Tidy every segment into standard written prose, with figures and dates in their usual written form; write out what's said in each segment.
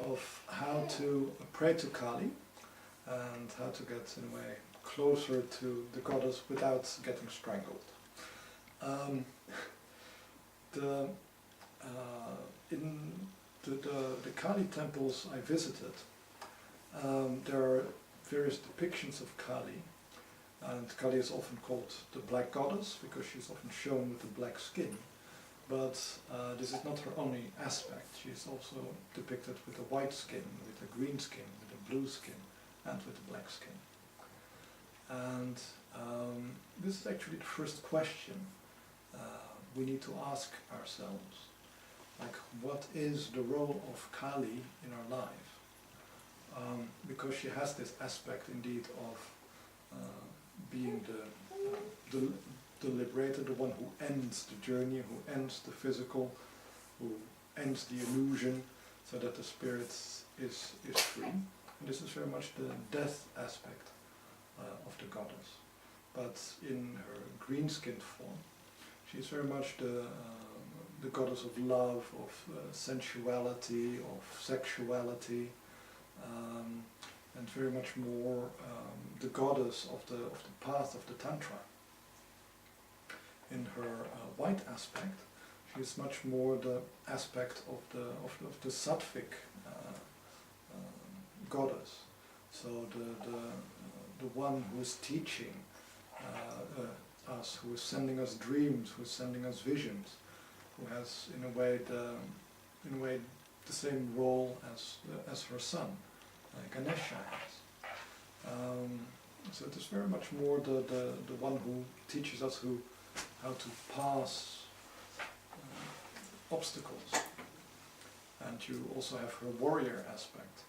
of how to pray to Kali and how to get, in a way, closer to the goddess without getting strangled. In the Kali temples I visited, there are various depictions of Kali, and Kali is often called the Black Goddess because she's often shown with the black skin. But this is not her only aspect. She's also depicted with a white skin, with a green skin, with a blue skin, and with a black skin. And this is actually the first question we need to ask ourselves. Like, what is the role of Kali in our life? Because she has this aspect indeed of being the liberator, the one who ends the journey, who ends the physical, who ends the illusion, so that the spirit is free. And this is very much the death aspect of the goddess. But in her green-skinned form, she's very much the goddess of love, of sensuality, of sexuality, and very much more the goddess of the path of the Tantra. In her white aspect, she is much more the aspect of the sattvic goddess. So the one who is teaching us, who is sending us dreams, who is sending us visions, who has in a way the same role as her son, Ganesha has. So it is very much more the one who teaches us how to pass obstacles. And you also have her warrior aspect,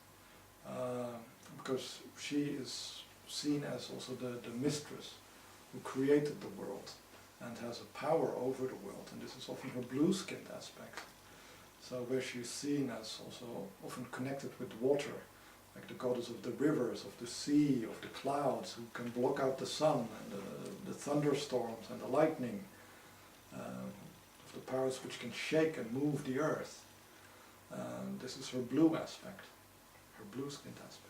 because she is seen as also the mistress who created the world and has a power over the world, and this is often her blue-skinned aspect. So where she's seen as also often connected with water, like the goddess of the rivers, of the sea, of the clouds, who can block out the sun and the thunderstorms and the lightning, of the powers which can shake and move the earth. This is her blue aspect, her blue-skinned aspect.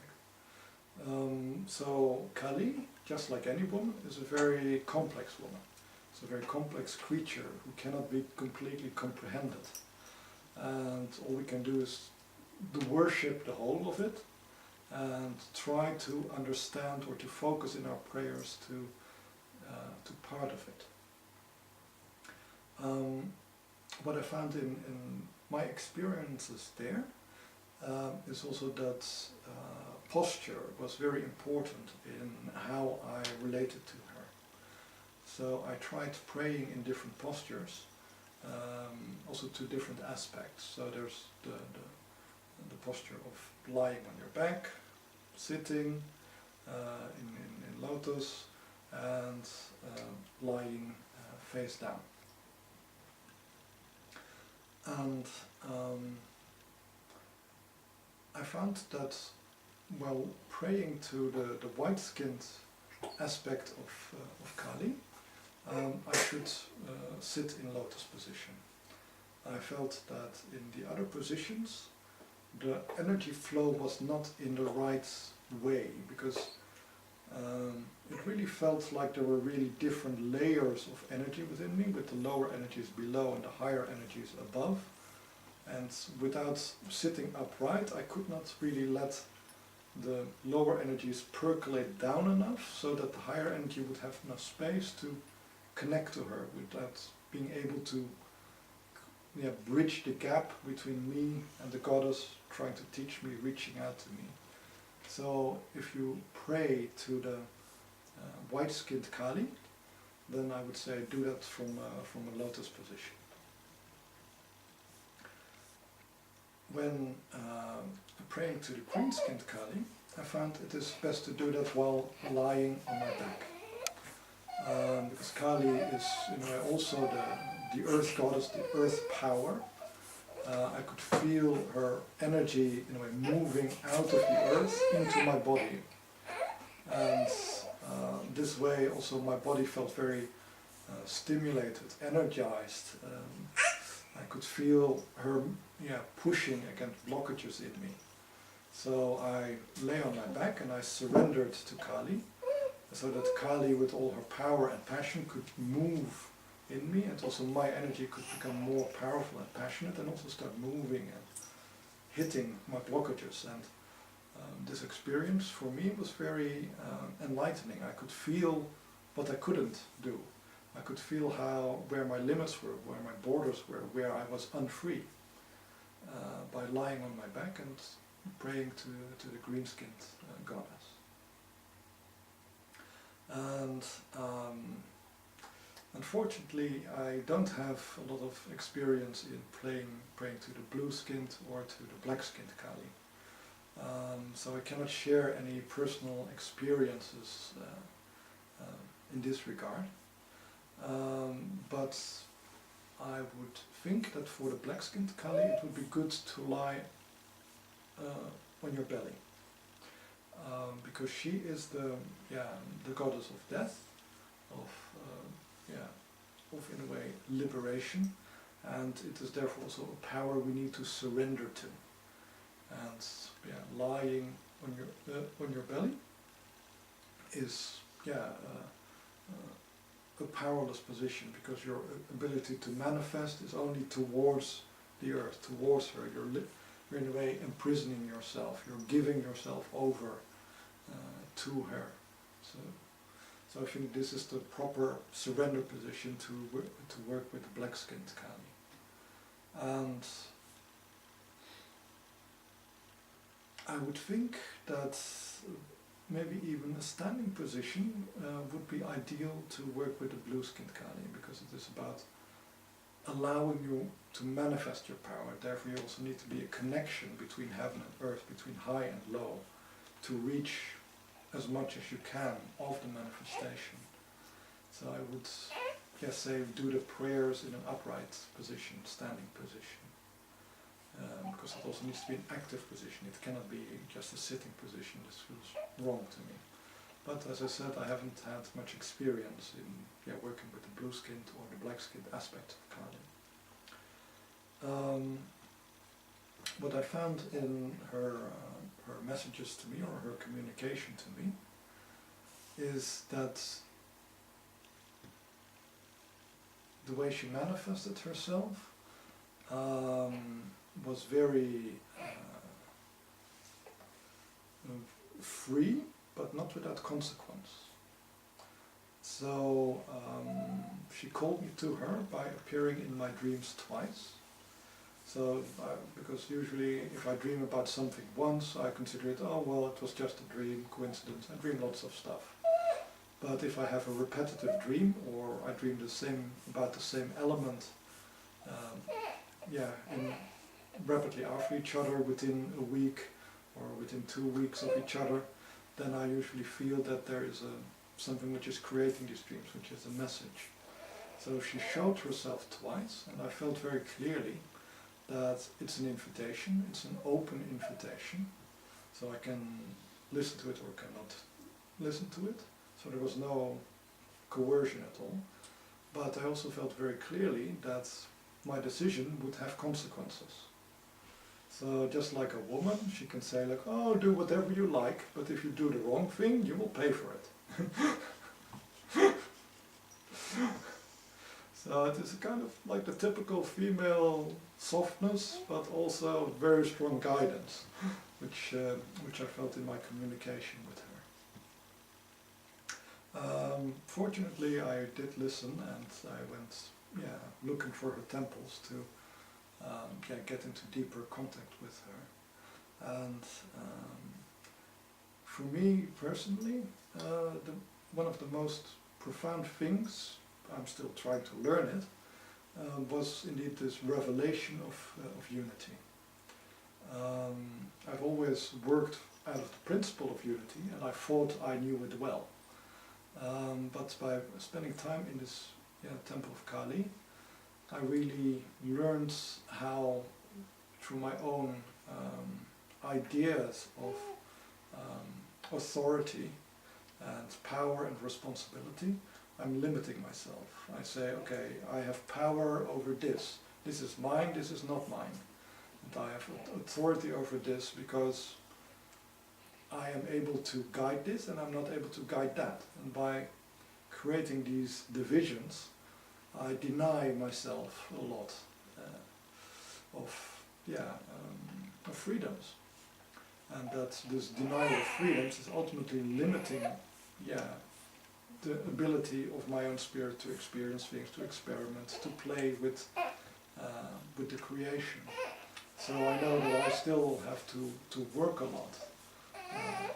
So Kali, just like any woman, is a very complex woman. It's a very complex creature who cannot be completely comprehended. And all we can do is to worship the whole of it and try to understand or to focus in our prayers to part of it. What I found in my experiences there is also that posture was very important in how I related to her. So I tried praying in different postures, also to different aspects. So there's the posture of lying on your back, sitting in lotus, and lying face down. And I found that while praying to the white-skinned aspect of Kali, I should sit in lotus position. I felt that in the other positions the energy flow was not in the right way, because it really felt like there were really different layers of energy within me, with the lower energies below and the higher energies above. And without sitting upright, I could not really let the lower energies percolate down enough so that the higher energy would have enough space to connect to her, without being able to bridge the gap between me and the goddess trying to teach me, reaching out to me. So if you pray to the white-skinned Kali, then I would say do that from a lotus position. When praying to the green-skinned Kali, I found it is best to do that while lying on my back. Because Kali is, in a way, also the earth goddess, the earth power. I could feel her energy, in a way, moving out of the earth into my body. And this way also my body felt very stimulated, energized. I could feel her pushing against blockages in me. So I lay on my back and I surrendered to Kali, so that Kali with all her power and passion could move in me, and also my energy could become more powerful and passionate and also start moving and hitting my blockages. And this experience for me was very enlightening. I could feel what I couldn't do. I could feel where my limits were, where my borders were, where I was unfree, by lying on my back and praying to the green-skinned goddess. And unfortunately, I don't have a lot of experience in praying to the blue-skinned or to the black-skinned Kali. So I cannot share any personal experiences in this regard. But I would think that for the black-skinned Kali it would be good to lie on your belly. Because she is the goddess of death, of in a way liberation, and it is therefore also a power we need to surrender to. And lying on your belly is a powerless position, because your ability to manifest is only towards the earth, towards her. You're in a way imprisoning yourself. You're giving yourself over to her. So I think this is the proper surrender position to work with the black-skinned Kali. And I would think that maybe even a standing position would be ideal to work with the blue-skinned Kali, because it is about allowing you to manifest your power. Therefore you also need to be a connection between heaven and earth, between high and low, to reach as much as you can of the manifestation. So I would say do the prayers in an upright position, standing position. Because it also needs to be an active position. It cannot be just a sitting position. This feels wrong to me. But as I said, I haven't had much experience in working with the blue-skinned or the black-skinned aspect of Kali. What I found in her messages to me, or her communication to me, is that the way she manifested herself was very free, but not without consequence. So she called me to her by appearing in my dreams twice. So, because usually if I dream about something once, I consider it, oh well, it was just a dream, coincidence. I dream lots of stuff. But if I have a repetitive dream, or I dream about the same element, and rapidly after each other, within a week or within 2 weeks of each other, then I usually feel that there is something which is creating these dreams, which is a message. So she showed herself twice, and I felt very clearly that it's an invitation, it's an open invitation, so I can listen to it or cannot listen to it. So there was no coercion at all, but I also felt very clearly that my decision would have consequences. So just like a woman, she can say like, oh, do whatever you like, but if you do the wrong thing, you will pay for it. So it is kind of like the typical female softness, but also very strong guidance, which I felt in my communication with her. Fortunately, I did listen, and I went looking for her temples to get into deeper contact with her. And for me personally, one of the most profound things, I'm still trying to learn it, was indeed this revelation of unity. I've always worked out of the principle of unity, and I thought I knew it well. But by spending time in this temple of Kali, I really learned how, through my own ideas of authority and power and responsibility, I'm limiting myself. I say, okay, I have power over this. This is mine, this is not mine. And I have authority over this because I am able to guide this and I'm not able to guide that. And by creating these divisions, I deny myself a lot of freedoms. And that this denial of freedoms is ultimately limiting the ability of my own spirit to experience things, to experiment, to play with the creation. So I know that I still have to work a lot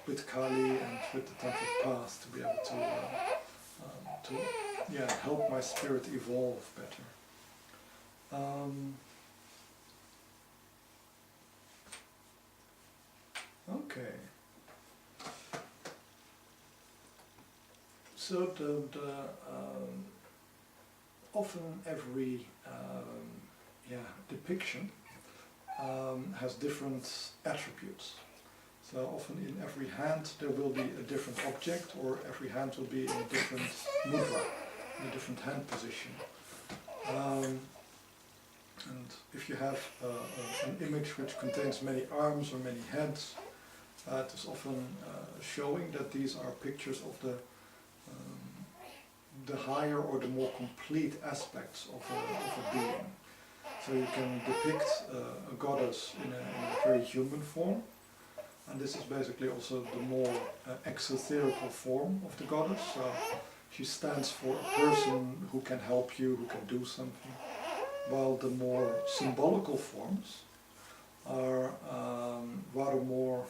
with Kali and with the tantric path to be able to help my spirit evolve better. Okay. So often every depiction has different attributes. So often in every hand there will be a different object, or every hand will be in a different mudra, in a different hand position. And if you have an image which contains many arms or many heads, it is often showing that these are pictures of the higher or the more complete aspects of a being. So you can depict a goddess in a very human form, and this is basically also the more exoterical form of the goddess. So she stands for a person who can help you, who can do something, while the more symbolical forms are rather more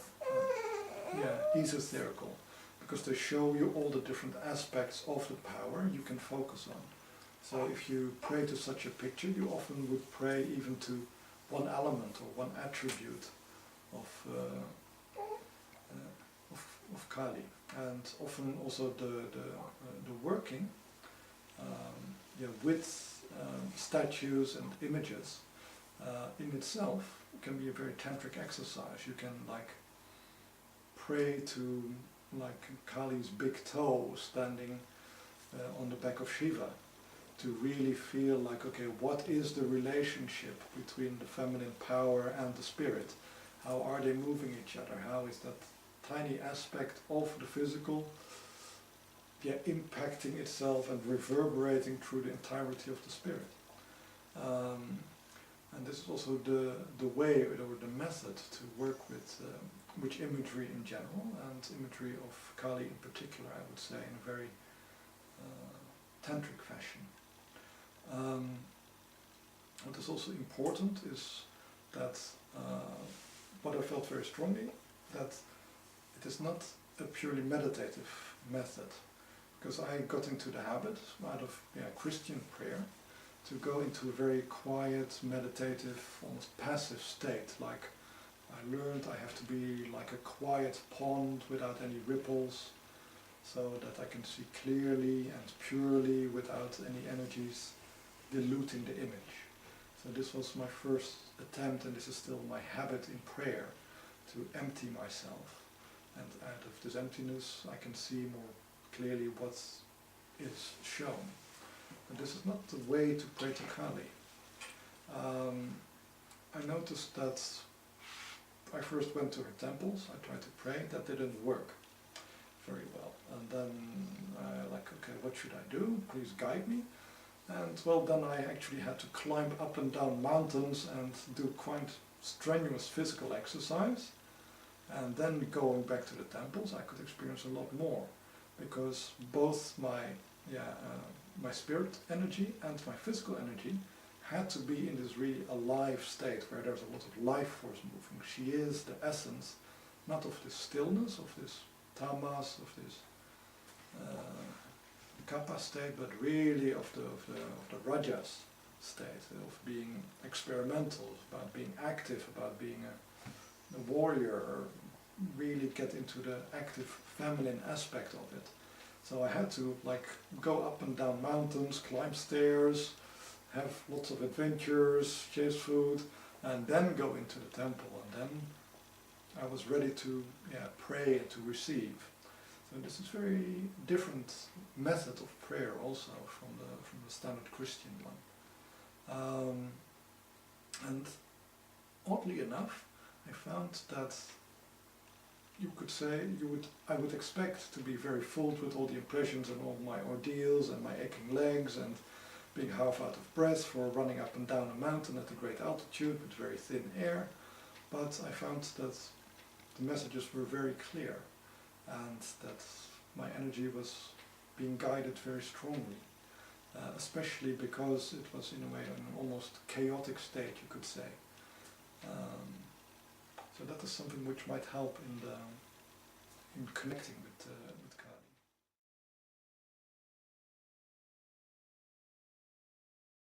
esoterical, because they show you all the different aspects of the power you can focus on. So if you pray to such a picture, you often would pray even to one element or one attribute of Kali, and often also the working with statues and images in itself can be a very tantric exercise. You can pray to Kali's big toe standing on the back of Shiva, to really feel okay, what is the relationship between the feminine power and the spirit? How are they moving each other? How is that tiny aspect of the physical impacting itself and reverberating through the entirety of the spirit? And this is also the way or the method to work with imagery in general, and imagery of Kali in particular, I would say, in a very tantric fashion. What is also important is that what I felt very strongly, that it is not a purely meditative method, because I got into the habit out of Christian prayer to go into a very quiet, meditative, almost passive state. Like I learned I have to be like a quiet pond without any ripples, so that I can see clearly and purely without any energies diluting the image. So this was my first attempt, and this is still my habit in prayer, to empty myself. And out of this emptiness I can see more clearly what is shown. But this is not the way to pray to Kali. I noticed that I first went to her temples, I tried to pray, that didn't work very well. And then okay, what should I do? Please guide me. And well, then I actually had to climb up and down mountains and do quite strenuous physical exercise. And then going back to the temples, I could experience a lot more, because both my spirit energy and my physical energy had to be in this really alive state where there's a lot of life force moving. She is the essence, not of this stillness, of this tamas, of this kapha state, but really of the rajas state, of being experimental, about being active, about being a warrior, or really get into the active feminine aspect of it. So I had to go up and down mountains, climb stairs, have lots of adventures, chase food, and then go into the temple, and then I was ready to pray and to receive. So this is very different method of prayer also from the standard Christian one. And oddly enough, I found that you could say, I would expect to be very full with all the impressions and all my ordeals and my aching legs and being half out of breath for running up and down a mountain at a great altitude with very thin air. But I found that the messages were very clear and that my energy was being guided very strongly, especially because it was in a way an almost chaotic state, you could say. So that is something which might help in connecting with